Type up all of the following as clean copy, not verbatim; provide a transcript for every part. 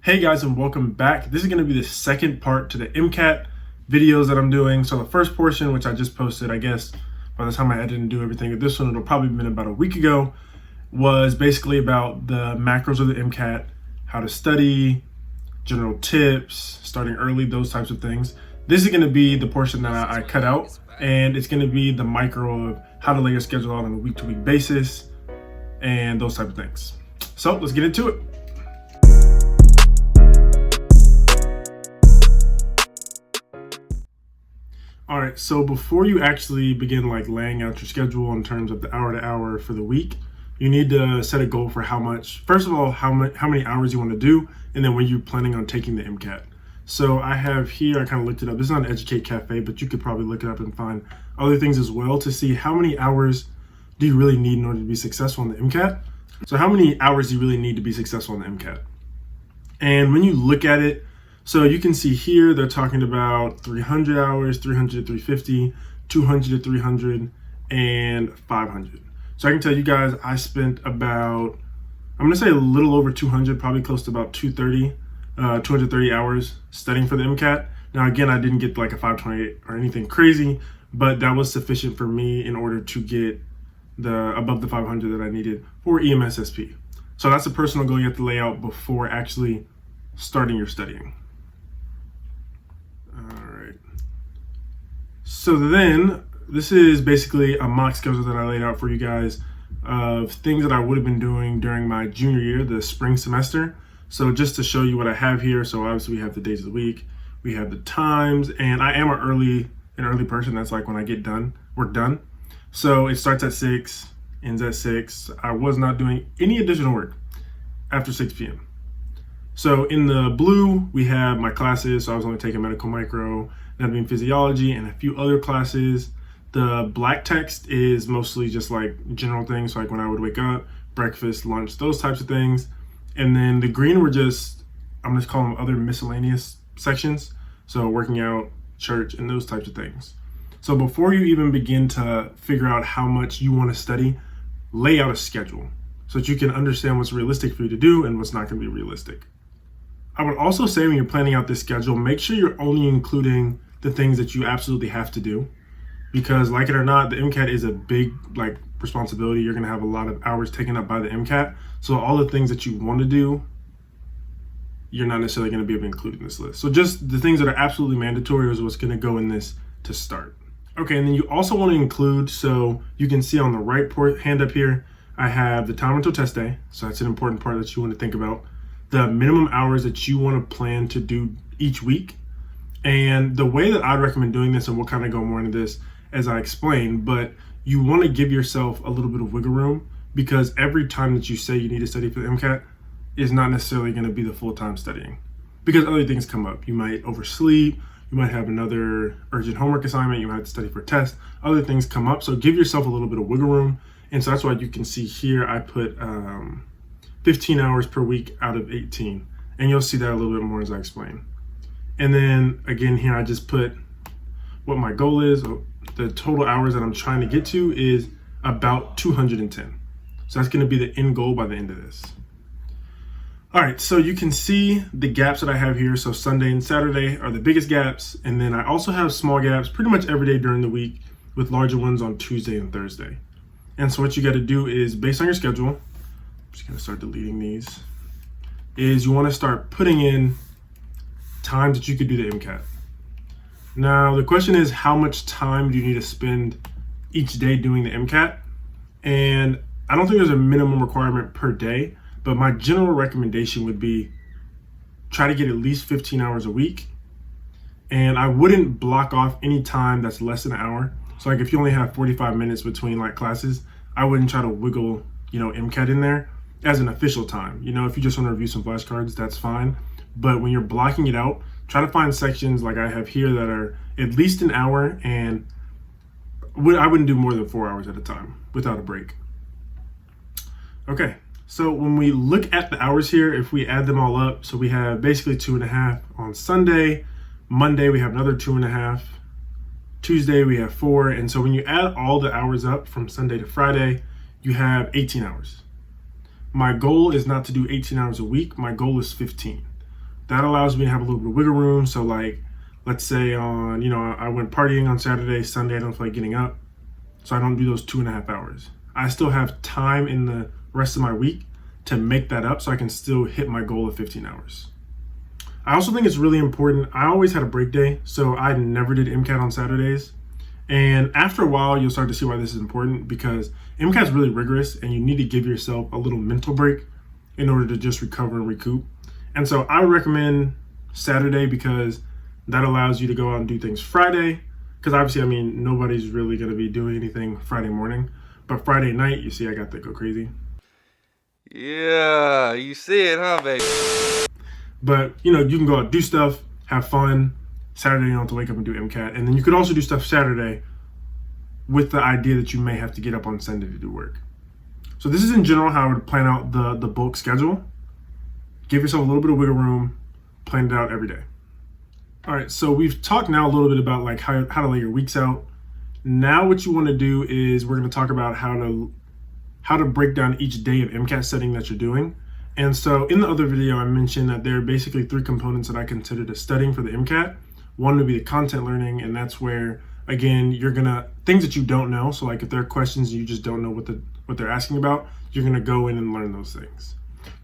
Hey guys, and welcome back. This is going to be the second part to the MCAT videos that I'm doing. So the first portion, which I just posted, I guess by the time I edited and do everything, this one it'll probably been about a week ago, was basically about the macros of the MCAT, how to study, general tips, starting early, those types of things. This is going to be the portion that I cut out, and it's going to be the micro of how to lay your schedule out on a week-to-week basis and those type of things. So let's get into it. All right, so before you actually begin laying out your schedule in terms of the hour to hour for the week, you need to set a goal for first of all, how many hours you want to do, and then when you're planning on taking the MCAT. So I have here, I kind of looked it up. This is not an Educate Cafe, but you could probably look it up and find other things as well to see how many hours do you really need in order to be successful on the MCAT. So how many hours do you really need to be successful on the MCAT? And when you look at it, so you can see here, they're talking about 300 hours, 300 to 350, 200 to 300, and 500. So I can tell you guys, I spent about, I'm gonna say a little over 200, probably close to about 230 hours studying for the MCAT. Now again, I didn't get like a 528 or anything crazy, but that was sufficient for me in order to get above the 500 that I needed for EMSSP. So that's a personal goal you have to lay out before actually starting your studying. So then, this is basically a mock schedule that I laid out for you guys of things that I would have been doing during my junior year, the spring semester. So just to show you what I have here, so obviously we have the days of the week, we have the times, and I am an early person. That's like when I get work done. So it starts at 6, ends at 6. I was not doing any additional work after 6 p.m. So in the blue, we have my classes. So I was only taking medical micro, anatomy and physiology, and a few other classes. The black text is mostly just like general things, so like when I would wake up, breakfast, lunch, those types of things. And then the green were just, I'm just calling them other miscellaneous sections. So working out, church, and those types of things. So before you even begin to figure out how much you want to study, lay out a schedule so that you can understand what's realistic for you to do and what's not going to be realistic. I would also say when you're planning out this schedule, make sure you're only including the things that you absolutely have to do, because like it or not, the MCAT is a big responsibility. You're going to have a lot of hours taken up by the MCAT. So all the things that you want to do, you're not necessarily going to be able to include in this list. So just the things that are absolutely mandatory is what's going to go in this to start. Okay, and then you also want to include, so you can see on the right hand up here, I have the time until test day. So that's an important part that you want to think about. The minimum hours that you want to plan to do each week. And the way that I'd recommend doing this, and we'll kind of go more into this as I explain, but you want to give yourself a little bit of wiggle room, because every time that you say you need to study for the MCAT is not necessarily going to be the full-time studying, because other things come up. You might oversleep, you might have another urgent homework assignment, you might have to study for a test, other things come up. So give yourself a little bit of wiggle room. And so that's why you can see here, I put 15 hours per week out of 18. And you'll see that a little bit more as I explain. And then again, here I just put what my goal is. The total hours that I'm trying to get to is about 210. So that's going to be the end goal by the end of this. All right, so you can see the gaps that I have here. So Sunday and Saturday are the biggest gaps. And then I also have small gaps pretty much every day during the week, with larger ones on Tuesday and Thursday. And so what you got to do is, based on your schedule, I'm just going to start deleting these, is you want to start putting in times that you could do the MCAT. Now, the question is, how much time do you need to spend each day doing the MCAT? And I don't think there's a minimum requirement per day, but my general recommendation would be try to get at least 15 hours a week. And I wouldn't block off any time that's less than an hour. So like if you only have 45 minutes between classes, I wouldn't try to wiggle, MCAT in there as an official time. If you just want to review some flashcards, that's fine. But when you're blocking it out, try to find sections like I have here that are at least an hour, and I wouldn't do more than 4 hours at a time without a break. Okay, so when we look at the hours here, if we add them all up, so we have basically 2.5 on Sunday, Monday we have another 2.5, Tuesday we have 4, and so when you add all the hours up from Sunday to Friday, you have 18 hours. My goal is not to do 18 hours a week, my goal is 15. That allows me to have a little bit of wiggle room. So like, let's say I went partying on Saturday, Sunday, I don't feel like getting up. So I don't do those 2.5 hours. I still have time in the rest of my week to make that up so I can still hit my goal of 15 hours. I also think it's really important. I always had a break day, so I never did MCAT on Saturdays. And after a while, you'll start to see why this is important, because MCAT is really rigorous and you need to give yourself a little mental break in order to just recover and recoup. And so I recommend Saturday because that allows you to go out and do things Friday. Because obviously, nobody's really going to be doing anything Friday morning. But Friday night, you see, I got to go crazy. Yeah, you see it, huh, baby? But, you can go out, do stuff, have fun. Saturday, you don't have to wake up and do MCAT. And then you could also do stuff Saturday with the idea that you may have to get up on Sunday to do work. So this is in general how I would plan out the bulk schedule. Give yourself a little bit of wiggle room, plan it out every day. All right, so we've talked now a little bit about like how to lay your weeks out. Now what you want to do is we're going to talk about how to break down each day of MCAT setting that you're doing. And so in the other video, I mentioned that there are basically 3 components that I consider to studying for the MCAT. One would be the content learning, and that's where, again, you're gonna, things that you don't know. So like if there are questions you just don't know what they're asking about, you're gonna go in and learn those things.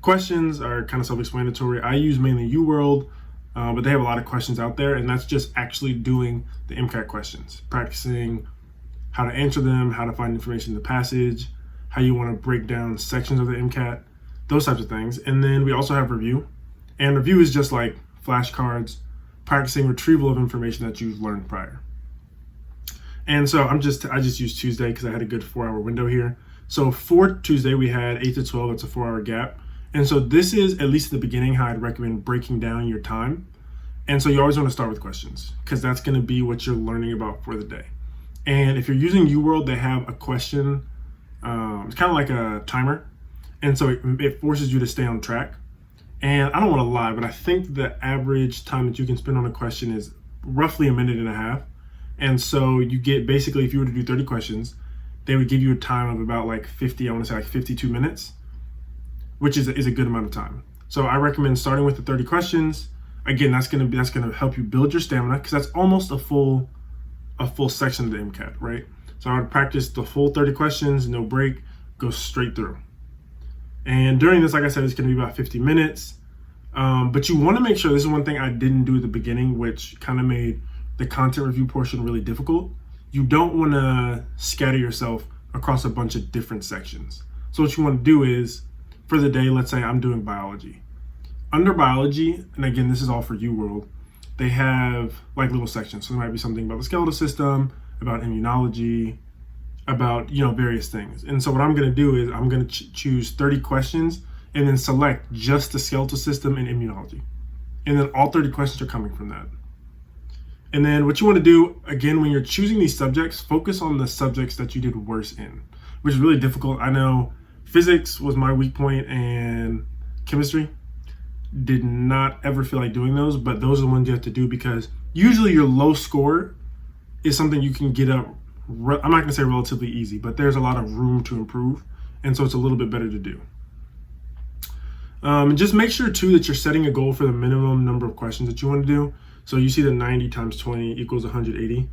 Questions are kind of self-explanatory. I use mainly UWorld, but they have a lot of questions out there, and that's just actually doing the MCAT questions, practicing how to answer them, how to find information in the passage, how you want to break down sections of the MCAT, those types of things. And then we also have review. And review is just like flashcards, practicing retrieval of information that you've learned prior. And so I just used Tuesday because I had a good 4-hour window here. So for Tuesday, we had 8 to 12, it's a 4-hour gap. And so this is, at least at the beginning, how I'd recommend breaking down your time. And so you always want to start with questions because that's going to be what you're learning about for the day. And if you're using UWorld, they have a question. It's kind of like a timer. And so it forces you to stay on track. And I don't want to lie, but I think the average time that you can spend on a question is roughly 1.5 minutes. And so you get, basically, if you were to do 30 questions, they would give you a time of about like 52 minutes, which is a good amount of time. So I recommend starting with the 30 questions. Again, that's gonna help you build your stamina because that's almost a full section of the MCAT, right? So I would practice the full 30 questions, no break, go straight through. And during this, like I said, it's gonna be about 50 minutes. But you wanna make sure, this is one thing I didn't do at the beginning, which kind of made the content review portion really difficult. You don't wanna scatter yourself across a bunch of different sections. So what you wanna do is, for the day, let's say I'm doing biology. Under biology, and again, this is all for UWorld, they have like little sections. So there might be something about the skeletal system, about immunology, about, various things. And so what I'm gonna do is I'm gonna choose 30 questions and then select just the skeletal system and immunology. And then all 30 questions are coming from that. And then what you wanna do, again, when you're choosing these subjects, focus on the subjects that you did worse in, which is really difficult. I know physics was my weak point and chemistry. Did not ever feel like doing those, but those are the ones you have to do because usually your low score is something you can get up, I'm not gonna say relatively easy, but there's a lot of room to improve. And so it's a little bit better to do. And just make sure too that you're setting a goal for the minimum number of questions that you want to do. So you see the 90 times 20 equals 180.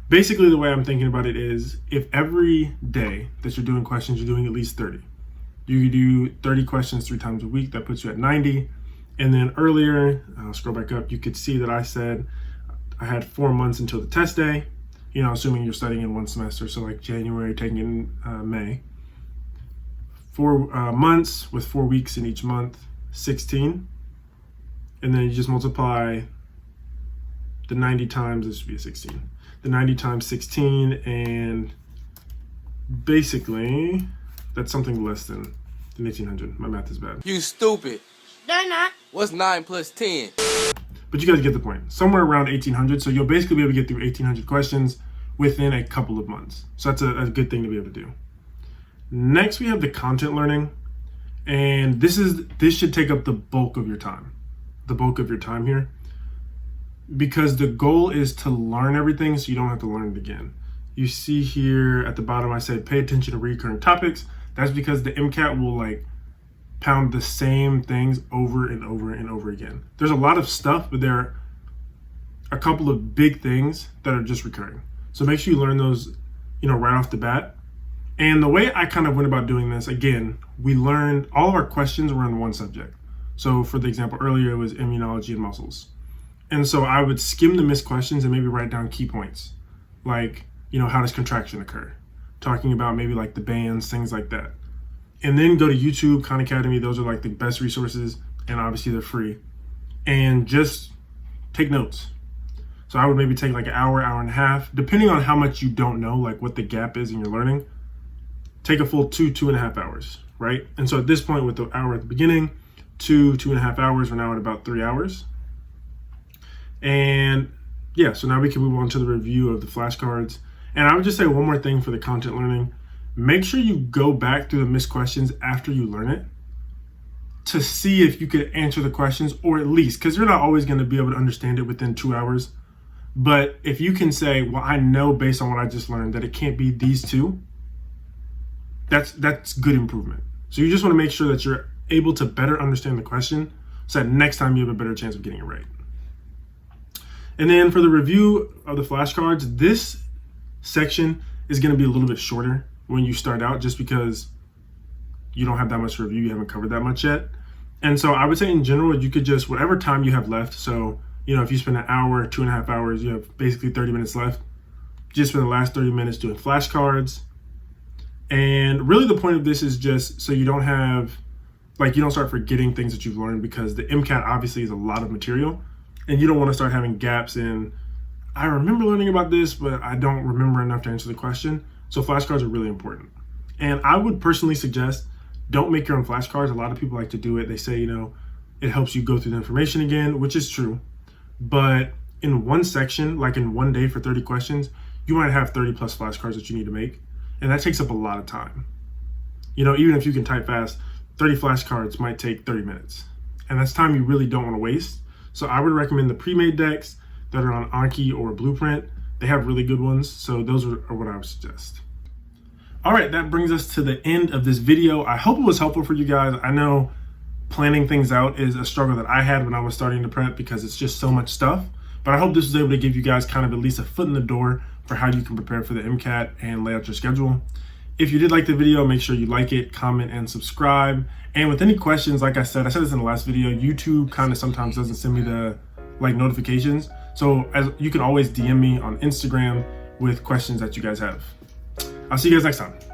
Basically the way I'm thinking about it is if every day that you're doing questions, you're doing at least 30. You do 30 questions 3 times a week, that puts you at 90. And then earlier, I'll scroll back up, you could see that I said I had 4 months until the test day, assuming you're studying in one semester. So like January, taking in May. 4 months with 4 weeks in each month, 16. And then you just multiply the 90 times, this should be a 16. The 90 times 16, and basically that's something less than 1,800. My math is bad. You stupid. They're not. What's 9 plus 10? But you guys get the point. Somewhere around 1,800. So you'll basically be able to get through 1,800 questions within a couple of months. So that's a good thing to be able to do. Next, we have the content learning. And this should take up the bulk of your time. The bulk of your time here. Because the goal is to learn everything so you don't have to learn it again. You see here at the bottom, I said pay attention to recurring topics. That's because the MCAT will pound the same things over and over and over again. There's a lot of stuff, but there are a couple of big things that are just recurring. So make sure you learn those, right off the bat. And the way I kind of went about doing this, again, we learned all of our questions were in one subject. So for the example earlier, it was immunology and muscles. And so I would skim the missed questions and maybe write down key points, like, how does contraction occur? Talking about maybe like the bands, things like that. And then go to YouTube, Khan Academy. Those are like the best resources, and obviously they're free. And just take notes. So I would maybe take like an hour, hour and a half, depending on how much you don't know, like what the gap is in your learning. Take a full 2.5 hours, right? And so at this point, with the hour at the beginning, 2.5 hours, we're now at about 3 hours. And yeah, so now we can move on to the review of the flashcards. And I would just say one more thing for the content learning. Make sure you go back through the missed questions after you learn it to see if you could answer the questions, or at least, because you're not always going to be able to understand it within 2 hours. But if you can say, well, I know based on what I just learned that it can't be these two, that's good improvement. So you just want to make sure that you're able to better understand the question so that next time you have a better chance of getting it right. And then for the review of the flashcards, this section is going to be a little bit shorter when you start out, just because you don't have that much to review, you haven't covered that much yet. And so I would say in general, you could just, whatever time you have left, so if you spend an hour, 2.5 hours, you have basically 30 minutes left, just spend the last 30 minutes doing flashcards. And really the point of this is just so you don't have, you don't start forgetting things that you've learned, because the MCAT obviously is a lot of material, and you don't want to start having gaps in, I remember learning about this, but I don't remember enough to answer the question. So flashcards are really important. And I would personally suggest, don't make your own flashcards. A lot of people like to do it. They say, it helps you go through the information again, which is true. But in one section, like in one day for 30 questions, you might have 30 plus flashcards that you need to make. And that takes up a lot of time. Even if you can type fast, 30 flashcards might take 30 minutes. And that's time you really don't want to waste. So I would recommend the pre-made decks that are on Anki or Blueprint. They have really good ones. So those are what I would suggest. All right, that brings us to the end of this video. I hope it was helpful for you guys. I know planning things out is a struggle that I had when I was starting to prep, because it's just so much stuff. But I hope this was able to give you guys kind of at least a foot in the door for how you can prepare for the MCAT and lay out your schedule. If you did like the video, make sure you like it, comment, and subscribe. And with any questions, like I said this in the last video, YouTube kind of sometimes doesn't send me the notifications. So you can always DM me on Instagram with questions that you guys have. I'll see you guys next time.